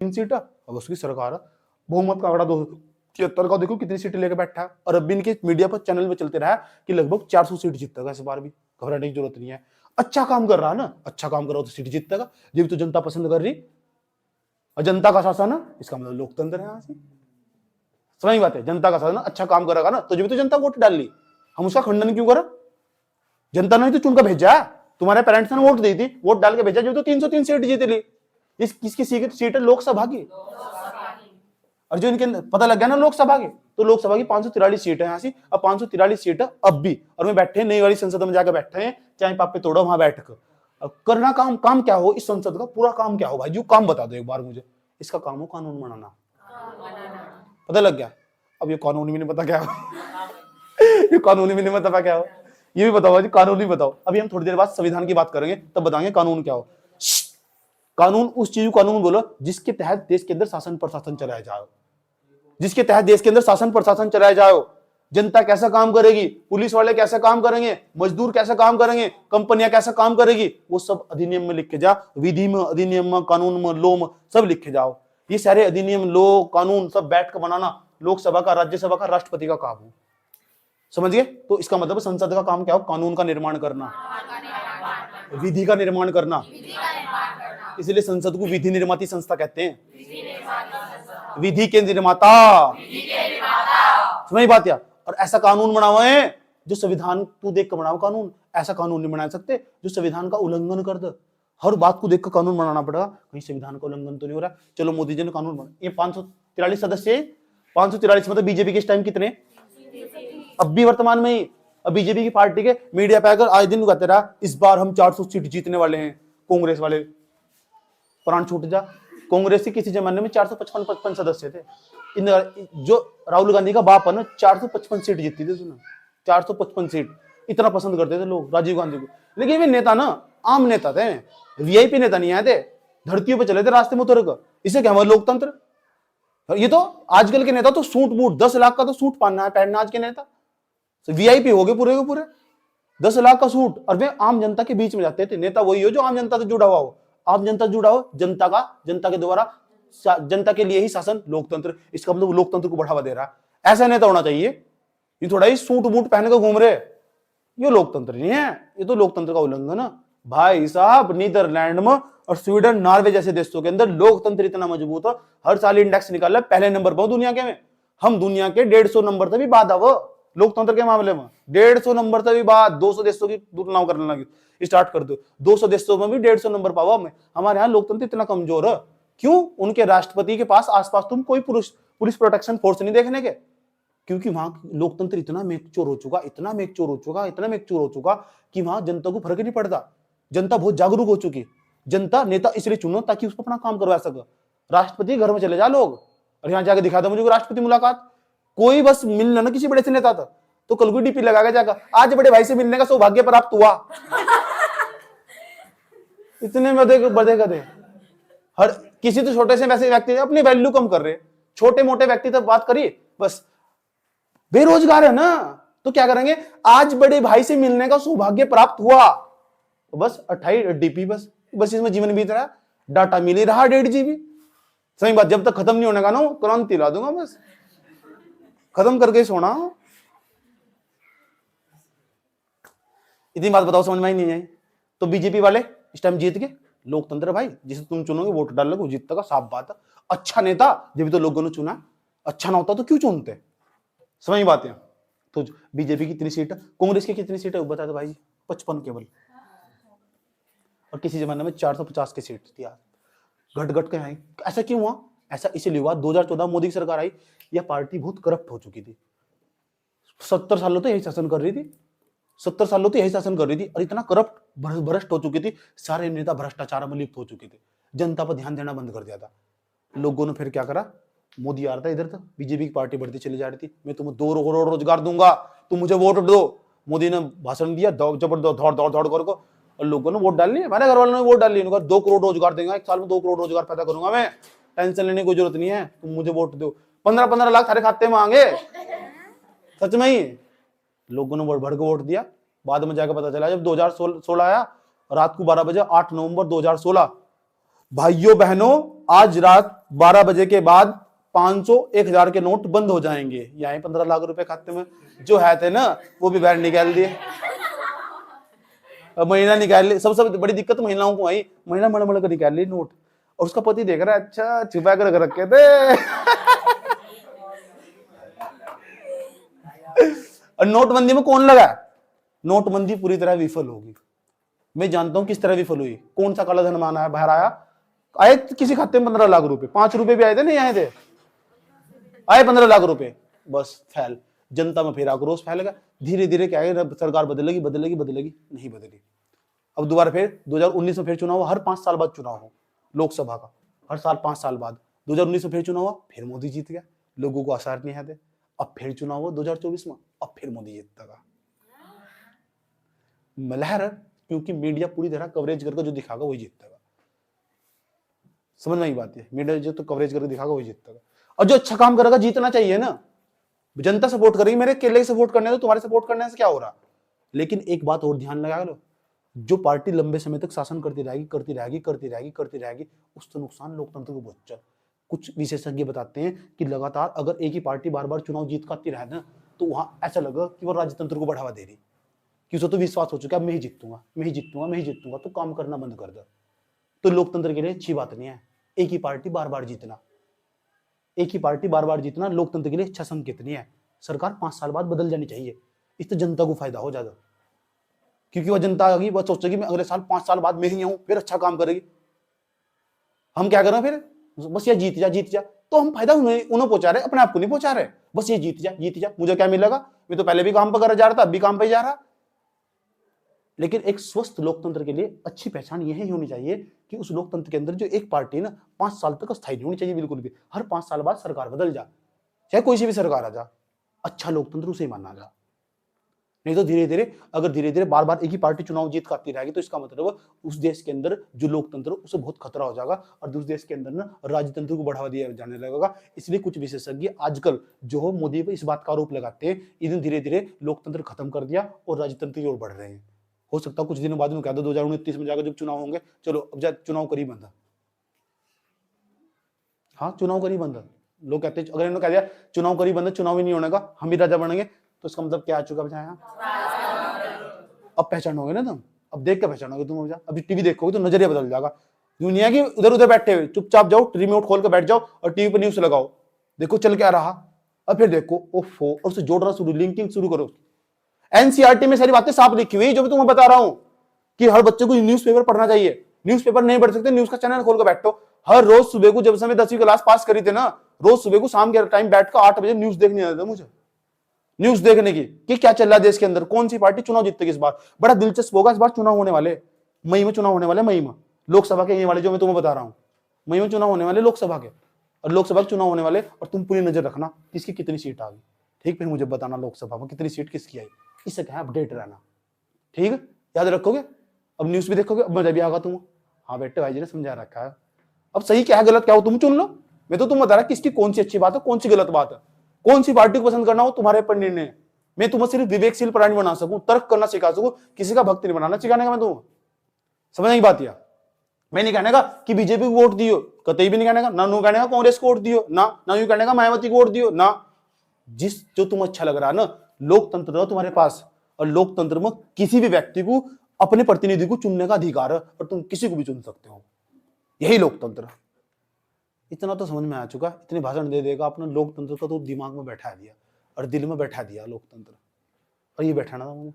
3 seat अब उसकी सरकार है। बहुमत का आंकड़ा 273 का, देखो कितनी सीटें लेके बैठा है। और अब भी इनके मीडिया पर चैनल में चलते रहा कि लगभग 400 सीट जीतेगा इस बार भी, घबराने की जरूरत नहीं है। अच्छा काम कर रहा है ना, अच्छा काम कर रहा हो तो सीट जीतेगा, जब तो जनता पसंद कर रही और जनता का शासन है, इसका मतलब लोकतंत्र है। यहाँ से समझ बात है, जनता का शासन अच्छा काम करेगा ना तो जब तो जनता वोट डाल ली, हम उसका खंडन क्यों करें? जनता ने तो चुनकर भेजा है, तुम्हारे पेरेंट्स ने वोट दी थी, वोट डाल के भेजा, जब तो 303 सीट जीत ली। इस किसकी सीट है? लोकसभा की। और जो इनके पता लग गया ना लोकसभा के, तो लोकसभा की 543 सीट है यहाँ से, अब 543 सीट है अब भी, और मैं बैठे नई वाली संसद में जाकर बैठे हैं, चाहे पापे तोड़ो वहां बैठ कर। अब करना काम क्या हो इस संसद का, पूरा काम क्या हो भाई जी, काम बता दो एक बार मुझे। इसका काम हो कानून बनाना, पता लग गया। अब ये कानून भी नहीं पता क्या हो ये कानून भी नहीं पता क्या हो, ये भी बताओ जी, कानून भी बताओ। अभी हम थोड़ी देर बाद संविधान की बात करेंगे, तब बताएंगे कानून क्या हो। कानून उस चीज को कानून बोलो जिसके तहत देश के अंदर शासन प्रशासन चलाया जाए, जिसके तहत देश के अंदर शासन प्रशासन चलाया जाए। जनता कैसा काम करेगी, पुलिस वाले कैसा काम करेंगे, मजदूर कैसा काम करेंगे, कंपनियां कैसा काम करेगी, वो सब अधिनियम में लिख के जाओ। विधि में, अधिनियम में, कानून में, लो में सब लिख के जाओ। ये सारे अधिनियम, लो, कानून सब बैठ कर बनाना लोकसभा का, राज्यसभा का, राष्ट्रपति का काम हो। समझ गए? तो इसका मतलब संसद का काम क्या हो? कानून का निर्माण करना, विधि का निर्माण करना। इसलिए संसद को विधि निर्माती संस्था कहते हैं, विधि के निर्माता। समझ बात? या और ऐसा कानून बनावा है जो संविधान तू देख कर बनाओ कानून, ऐसा कानून नहीं बना सकते जो संविधान का उल्लंघन कर दे। हर बात को देख कर कानून बनाना पड़ेगा, कहीं संविधान का उल्लंघन तो नहीं हो रहा। चलो मोदी जी ने कानून बना, ये 543 सदस्य, 543 मतलब बीजेपी के इस टाइम कितने, अब भी वर्तमान में ही। अब बीजेपी की पार्टी के मीडिया पे आकर आज दिन कहते रहा इस बार हम 400 सीट जीतने वाले हैं। कांग्रेस वाले प्राण छूट जा, कांग्रेस के किसी जमाने में 455 सदस्य थे। इन जो राहुल गांधी का बाप है ना, 455 सीट जीती थी उसने, 455 सीट। इतना पसंद करते थे लोग राजीव गांधी को। लेकिन वे नेता ना आम नेता थे, वीआईपी नेता नहीं आए थे, धरतियों पे चले थे रास्ते में उतर कर। इसे क्या हमारा लोकतंत्र। ये तो आजकल के नेता तो सूट बूट 10 लाख का तो सूट पहनना आज के नेता, वीआईपी हो गए पूरे के पूरे। 10 लाख का सूट, और वे आम जनता के बीच में जाते थे। नेता वही हो जो आम जनता से जुड़ा हुआ हो, आम जनता से जुड़ा हो, जनता के द्वारा, जनता के लिए ही शासन, लोकतंत्र। इसका मतलब लोकतंत्र को बढ़ावा दे रहा है। ऐसा नेता होना चाहिए। ये थोड़ा ही सूट बूट पहन कर घूम रहे, ये लोकतंत्र नहीं है, ये तो लोकतंत्र का उल्लंघन है भाई साहब। नीदरलैंड में और स्वीडन, नॉर्वे जैसे देशों के अंदर लोकतंत्र इतना मजबूत है, हर साल इंडेक्स निकाल रहा है, पहले नंबर पर दुनिया के में। हम दुनिया के 150 नंबर से भी बाद वो लोकतंत्र के मामले में, 150 नंबर से भी बाद। 200 देशों की तुलना करने लगी, स्टार्ट कर दो, 200 देशों में भी 150 नंबर पावा हमें। हमारे यहाँ लोकतंत्र इतना कमजोर है क्यों? उनके राष्ट्रपति के पास आसपास तुम कोई पुलिस प्रोटेक्शन फोर्स नहीं देखने के, क्योंकि वहां लोकतंत्र इतना मेच्योर हो चुका, इतना मेच्योर हो चुका, इतना मेच्योर हो चुका कि वहां जनता को फर्क ही नहीं पड़ता। जनता बहुत जागरूक हो चुकी। जनता नेता इसलिए चुनो ताकि उसको अपना काम करवा सके। राष्ट्रपति घर में चले जा लोग, और यहाँ जाके दिखा दो मुझे राष्ट्रपति मुलाकात। कोई बस मिलना ना किसी बड़े से नेता था तो कल को डीपी लगा के जाकर आज बड़े भाई से मिलने का सौभाग्य प्राप्त हुआ। इतने में बड़े गधे। हर किसी तो छोटे से वैसे व्यक्ति अपनी वैल्यू कम कर रहे, छोटे मोटे व्यक्ति तक बात करिए। बस बेरोजगार है ना तो क्या करेंगे, आज बड़े भाई से मिलने का सौभाग्य प्राप्त हुआ, बस 28 डीपी, बस इसमें जीवन बीत रहा है। डाटा मिल ही रहा 1.5 GB। सही बात, जब तक खत्म नहीं होने का ना क्रांति ला दूंगा, बस खत्म करके सोना। इतनी बात बताओ, समझ में ही नहीं आई। तो बीजेपी वाले इस टाइम जीत गए। लोकतंत्र भाई, जिसे तुम चुनोगे वोट डाल लोगे, जीतता का साफ बात है। अच्छा नेता जब तो लोगों ने चुना, अच्छा ना होता तो क्यों चुनते? समझ बात है। तो बीजेपी की कितनी सीट है, कांग्रेस की कितनी सीट है बता दो भाई? 55 केवल। और किसी जमाने में 450 की सीट थी, घट घट के आई। ऐसा क्यों हुआ? ऐसा इसलिए हुआ 2014 मोदी की सरकार आई, यह पार्टी बहुत करप्ट हो चुकी थी। 70 सालों तो यही शासन कर रही थी, 70 सालों तो यही शासन कर रही थी, और इतना करप्ट भ्रष्ट हो चुकी थी, सारे नेता भ्रष्टाचार में लिप्त हो चुके थे, जनता पर ध्यान देना बंद कर दिया था। लोगों ने फिर क्या करा, मोदी आ रहा था इधर, था बीजेपी की पार्टी बढ़ती चली जा रही थी, मैं तुम्हें 2 करोड़ रोजगार दूंगा, तुम मुझे वोट दो। मोदी ने भाषण दिया जबरदस्त, दौड़ दौड़ दौड़ कर, और लोगों ने वोट डाल ली, हमारे घर वालों ने वोट डाल ली। 2 करोड़ रोजगार देंगे, 1 साल में 2 करोड़ रोजगार पैदा करूंगा मैं, टेंशन लेने की कोई जरूरत नहीं है, तुम मुझे वोट दो। 15-15 लाख सारे खाते में आएंगे। सच में ही लोगों ने भर के वोट दिया। बाद में जाकर पता चला जब 2016 आया, रात को 12 बजे 8 नवंबर 2016, भाइयों बहनों, आज रात 12 बजे के बाद 500 1000 के नोट बंद हो जाएंगे। यहाँ 15 लाख रुपए खाते में जो है थे ना, वो भी बाहर निकाल दिए। महीना निकाल ली। सबसे बड़ी दिक्कत महिलाओं को आई, महीना मड़ मड़ कर निकाल ली नोट, और उसका पति देख रहा है, अच्छा छुपा कर रखे थे। और नोटबंदी में कौन लगा? नोटबंदी पूरी तरह विफल होगी। मैं जानता हूं किस तरह विफल हुई। कौन सा काला धन माना है बाहर आए किसी खाते में 15 लाख रुपए, 5 रुपए भी आए थे, नहीं आए थे, आए 15 लाख रुपए, बस फैल। जनता में फिर आक्रोश फैलेगा। धीरे धीरे क्या है, सरकार बदलेगी, नहीं बदली। अब दोबारा फिर 2019 में फिर चुनाव हुआ, हर 5 साल बाद चुनाव हो लोकसभा का, हर साल 5 साल बाद। 2019 में फिर चुनाव हुआ, फिर मोदी जीत गया, लोगों को आसार नहीं आते। अब फिर चुनाव हुआ 2024 में, अब फिर मोदी जीतेगा। मलहर, क्योंकि मीडिया पूरी तरह कवरेज करके जो दिखागा वही जीतेगा। समझ में आई बात है? मीडिया जो तो कवरेज करके दिखागा वही जीतेगा। और जो अच्छा काम करेगा जीतना चाहिए ना। जनता सपोर्ट करेगी, मेरे केले सपोर्ट करने से, तुम्हारे सपोर्ट करने से क्या हो रहा। लेकिन एक बात और ध्यान लगा लो, जो पार्टी लंबे समय तक शासन करती रहेगी, उससे नुकसान लोकतंत्र को पहुंचा। कुछ विशेषज्ञ बताते हैं कि लगातार अगर एक ही पार्टी बार बार चुनाव जीत करती रहे ना, तो वहां ऐसा लगा कि वो राजतंत्र को बढ़ावा दे रही, कि उसे तो विश्वास हो चुका है मैं ही जीतूंगा, तो काम करना बंद कर दो। तो लोकतंत्र के लिए अच्छी बात नहीं है एक ही पार्टी बार बार जीतना लोकतंत्र के लिए अच्छा संकेत नहीं है। सरकार 5 साल बाद बदल जानी चाहिए, इससे जनता को फायदा हो ज्यादा। क्योंकि वह जनता आ गई, वह सोचेगी मैं अगले साल 5 साल बाद मैं ही आऊं, फिर अच्छा काम करेगी। हम क्या कर रहे हैं फिर, बस ये जीत जा, तो हम फायदा उन्हें पहुंचा रहे, अपने आप को नहीं पहुंचा रहे। बस ये जीत जा, मुझे क्या मिलेगा, मैं तो पहले भी काम पर जा रहा था, अब भी काम पे जा रहा। लेकिन एक स्वस्थ लोकतंत्र के लिए अच्छी पहचान यह ही होनी चाहिए कि उस लोकतंत्र के अंदर जो एक पार्टी है ना, 5 साल तक स्थायी नहीं होनी चाहिए बिल्कुल भी। हर 5 साल बाद सरकार बदल जा, चाहे कोई सी भी सरकार आ जा, अच्छा लोकतंत्र उसे ही माना जा। नहीं तो धीरे धीरे बार बार एक ही पार्टी चुनाव जीत करती रहेगी, तो इसका मतलब उस देश के अंदर जो लोकतंत्र उसे बहुत खतरा हो जाएगा, और उस देश के अंदर ना राजतंत्र को बढ़ावा दिया जाने लगेगा। इसलिए कुछ विशेषज्ञ आजकल जो हो मोदी पर इस बात का आरोप लगाते हैं, इन्हें धीरे धीरे लोकतंत्र खत्म कर दिया और राजतंत्र की ओर बढ़ रहे हैं। हो सकता है कुछ दिनों बाद में कह दो 2029 में जाकर जब चुनाव होंगे, चलो अब जा चुनाव करीब बंदा, हाँ चुनाव करीब बंदा। लोग कहते हैं, अगर इन्होंने कह दिया चुनाव करीब बंदा, चुनाव ही नहीं होने का, हम ही राजा बनेंगे, तो इसका मतलब क्या आ चुका बचा? अब पहचानोगे ना तुम, अब देख के पहचानोगे तुम। अभी टीवी देखोगे तो नजरिया बदल जाएगा। दुनिया की उधर उधर बैठे हुए चुपचाप जाओ, रिमोट खोल कर बैठ जाओ और टीवी पर न्यूज लगाओ, देखो चल क्या रहा। अब फिर देखो ओफो, और उसे जोड़ना शुरू, लिंकिंग शुरू करो। एनसीईआरटी में सारी बातें साफ लिखी हुई, जो मैं तुम्हें बता रहा हूं कि हर बच्चे को न्यूज़पेपर पढ़ना चाहिए। न्यूज़पेपर नहीं पढ़ सकते, न्यूज का चैनल खोल कर बैठो। हर रोज सुबह को, जब समय 10वीं क्लास पास करी थे ना, रोज सुबह को शाम के टाइम बैठ कर 8 बजे न्यूज देखने आता था मुझे, न्यूज देखने की कि क्या चल रहा है देश के अंदर, कौन सी पार्टी चुनाव जीतेगी इस बार। बड़ा दिलचस्प होगा, इस बार चुनाव होने वाले, मई में चुनाव होने वाले, मई में लोकसभा के, ये वाले जो मैं तुम्हें बता रहा हूं, मई में चुनाव होने वाले लोकसभा के, और लोकसभा के चुनाव होने वाले, और तुम पूरी नजर रखना किसकी कितनी सीट आ गई, ठीक? फिर मुझे बताना लोकसभा में कितनी सीट किसकी आई, इससे क्या है अपडेट रहना, ठीक है? याद रखोगे? अब न्यूज भी देखोगे, अब मजा भी आगा तुम। हाँ बेटे, भाई जी ने समझा रखा है। अब सही क्या है गलत क्या हो तुम चुन लो, मैं तो तुम बता रहा किसकी कौन सी अच्छी बात है, कौन सी गलत बात है, कौन सी पार्टी को पसंद करना हो तुम्हारे पर निर्णय है। मैं तुम्हें सिर्फ विवेकशील प्राणी बना सकूं, तर्क करना सिखा सकूं, किसी का भक्त नहीं बनाना सिखाने का मैं तुम्हें। समझ नहीं बात? मैं नहीं कहने का कि बीजेपी को वोट दियो, कतई भी नहीं कहने का, ना नो कहने का कांग्रेस को वोट दियो, ना यूं कहने का मायावती को वोट दियो, ना। जिस जो तुम्हें अच्छा लग रहा है ना, लोकतंत्र है तुम्हारे पास, और लोकतंत्र में किसी भी व्यक्ति को अपने प्रतिनिधि को चुनने का अधिकार है, और तुम किसी को भी चुन सकते हो, यही लोकतंत्र। इतना तो समझ में आ चुका, इतने भाषण दे देगा आपने, लोकतंत्र का तो दिमाग में बैठा दिया और दिल में बैठा दिया लोकतंत्र, और ये बैठाना था मुझे।